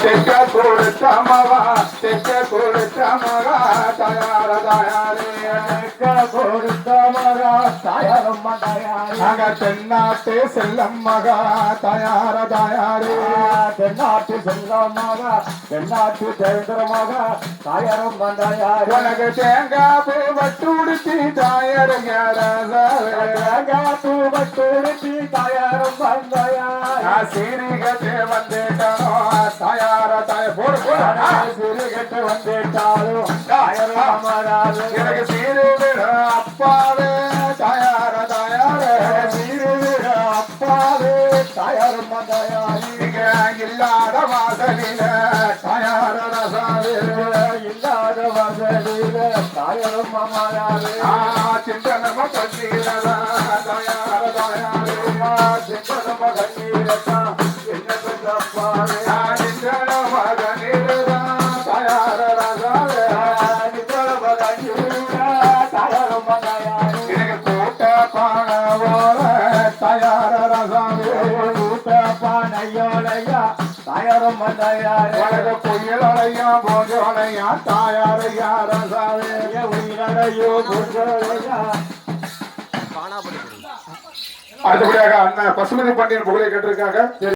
தெக்க கொடுத்த மகா தெக்க கொடுத்த மகா தயார தயாரே தெக்க கொடுத்த மகா தயாரம் தயாரே அங்க தென்னாட்டு செல்லம் மகா தயார தயாரே தென்னாட்டு செல்லம் மகா தென்னாட்டு தேந்திர மகா தயாரம் தயாரே உனக்கு தேங்காய் பூ வட்டுடுத்தி தயார தேங்காய் பூ வட்டுடுத்தி தயாரம் தயாரா சீரிகத்தை வந்துட்டனோ தயார தயார போடு போடு சீரிகத்தை வந்துட்டாலும் தயாரம் அமராது எனக்கு சீரு விட அப்பாவே தயார தயார சீரு விட அப்பாவே தயாரம் தயாரி இங்க இல்லாத வாசலில தயார ரசாவே இல்லாத வாசலில தயாரம் அமராது சிந்தனம கண்ணீரதா தயார தயாரி சிந்தனம கண்ணீரதா என்ன தப்பாவே சிந்தனம கண்ணீரதா தயார ரசாவே சிந்தனம கண்ணீரதா தயாரம் தயாரி எனக்கு கூட்ட பானவோல தயார ரசாவே கூட்ட பானையோலையா தயாரம் தயாரி உனக்கு புயலோலையா போஜோலையா தயார ரசாவே உயிரடையோ போஜோலையா அடுத்தபடியாக அண்ணன் பசுமதி பாண்டியன் புகழை கேட்டிருக்காங்க.